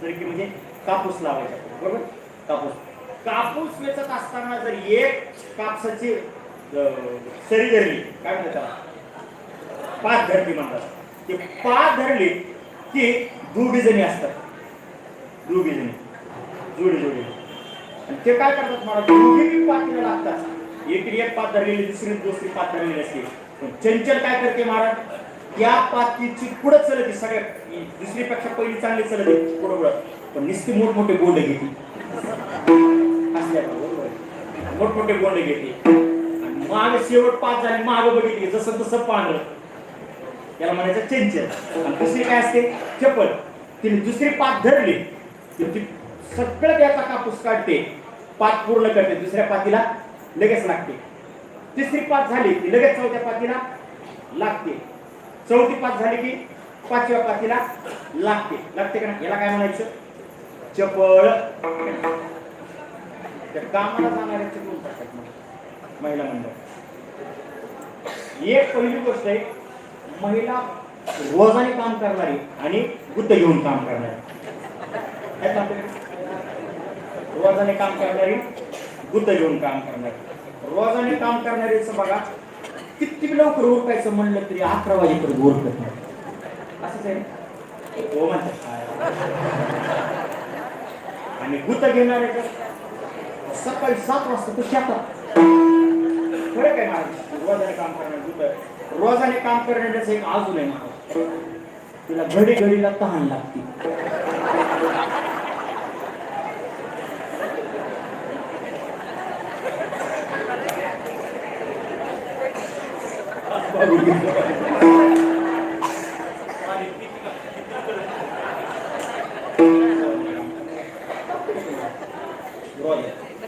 सरकी म्हणजे कापूस लावायचा, बरोबर. कापूस वेचत असताना जर एक कापसाची सरी धरली, काय म्हणतात त्याला, पाच धरली म्हणतात. ते पाच धरली की दोघी जणी असतात, दोघी जणी जोडी जोडी, आणि ते काय करतात, मला दोघी पातीला लागतात. एक पात धरलेली, दुसरी पात धरलेली असते. पण चंचल काय करते महाराज, त्या पातीची पुढे चलते, सगळ्यात दुसरीपेक्षा पहिली चांगली चलते पुढे, पण नुसती मोठमोठे गोंड घेते, मोठमोठे गोंड घेते. आणि माग शेवट पाच झाली, माग बघितली जसं तसं पांढर, त्याला म्हणायचं चंचल. आणि दुसरी काय असते, चपल. तिने दुसरी पात धरली ती सगळं त्याचा कापूस काढते, पात पूर्ण करते, दुसऱ्या पातीला लगेच लागते. तिसरी पात झाली की लगेच चौथ्या पातीला लागते, चौथी पात झाली की पाचव्या पातीला लागते का नाही. याला काय म्हणायचं, चपळ. त्या कामाला जाणाऱ्या चपळ म्हणतात महिला मंडळ. एक पहिली गोष्ट आहे, महिला रोजाने काम करणारी आणि गुत्त घेऊन काम करणारी. रोजाने काम करणारी, गुत्त घेऊन काम करणारी. रोजाने काम करणारीच बघा, किती लवकर उरकायचं म्हणलं तरी 11 वाजेपर्यंत उरकत नाही, असंच आहे. हो म्हणतात. आणि गुत्त घेणारे सकाळी 7 वाजता तो शेतात. खरं काय महाराज, रोजाने काम करणार गुत्त, रोजाने काम करण्याचं एक अजून आहे महाराज, तिला घडी घडीला तहान लागते.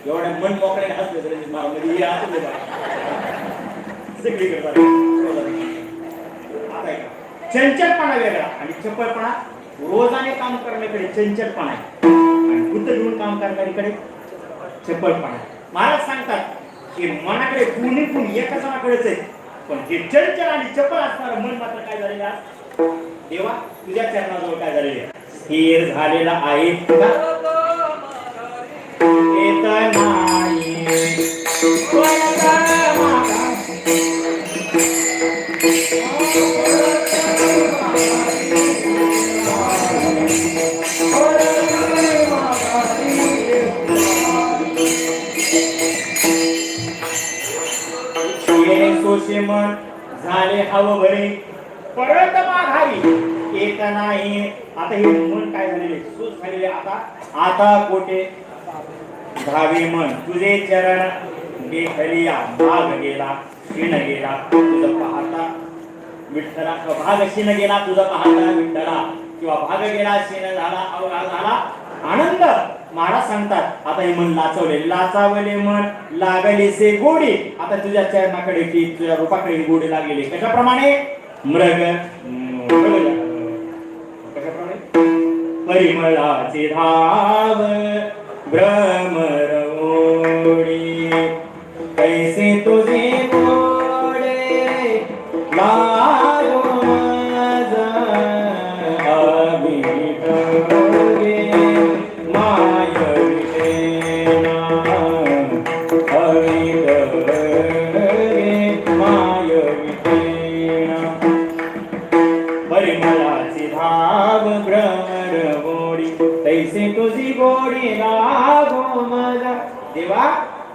एवढ्या मन मोकळ्याने हसले तरी चंचलपणा वेगळा आणि चपळपणा. रोजाने काम करण्याकडे चंचलपणा आहे आणि गुत्त घेऊन काम करणारीकडे चपळपणा. महाराज सांगतात की मनाकडे दोन्ही गुण एका जणाकडेच आहे, पण हे चंचल आणि चपळ असणारं मन मात्र काय झालेलं आहे, देवा तुझ्या चरणाजवळ काय झालेले आहे, स्थिर झालेला आहे का. मन झाले हवं भरे परत माघारी येत नाही. आता हे मन काय झालेले, सूज झालेले. आता कोठे धावे मन तुझे चरण देखलिया, भाग गेला क्षीण गेला तुझं पाहता विठ्ठला, भाग क्षीण गेला तुझं पाहता विठ्ठला, किंवा भाग गेला क्षीण झाला अवघा झाला आनंद. महाराज सांगतात आता हे मन लाचवले, लाचावले मन लागले से गोडी. आता तुझ्या चरणाकडे की तुझ्या रूपाकडे गोडी लागलेली. कशाप्रमाणे, मृग कशाप्रमाणे, परिमळाचे धाव भ्रमर ओढी, कैसे तुझे गोडे लागो माझा अभिटगे माय विटेना, अभिटगे माय विटेना. परिमळाची धाव भ्रमर ओढी, तैसे तुझी गोडी लागो माझा. देवा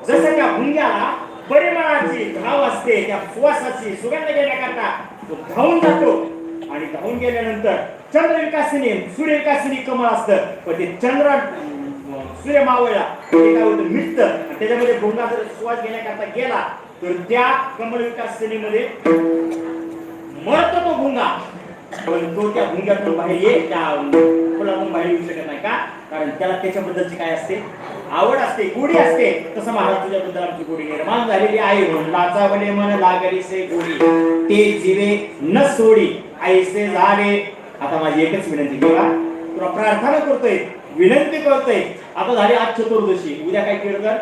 जसं त्या भुंग्याला परिमळाची धाव असते, त्या सुवासाची सुगंध घेण्याकरता तो धावून जातो, आणि धावून गेल्यानंतर चंद्रविकासिनी सूर्यविकासिनी कमळ असतं, पण ते चंद्र सूर्य मावळला ते काय होतं, मिळतं. त्याच्यामध्ये भुंगा जर सुवास घेण्याकरता गेला तर त्या कमळ विकासिनीमध्ये मरतो तो भुंगा, पण तो त्या भुंग्यातून बाहेर ये, त्या फुलातून बाहेर येऊ शकत नाही. का? कारण त्याला त्याच्याबद्दलची काय असते, आवड असते, गोडी असते. तसं महाराज तुझ्याबद्दल आमची गोडी निर्माण झालेली आहे. म्हणून लाचावले मन लागली से गोडी, ते जीवे न सोडी ऐसे झाले. आता माझी एकच विनंती, देवा तुला प्रार्थना करतोय, विनंती करतोय. आता झाली आज चतुर्दशी, उद्या काय कीर्तन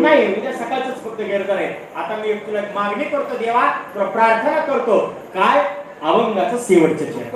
नाही, उद्या सकाळच फक्त कीर्तन आहे. आता मी तुला मागणी करतो, देवा तुला प्रार्थना करतो, काय अभंगाचं शेवटचं चरण.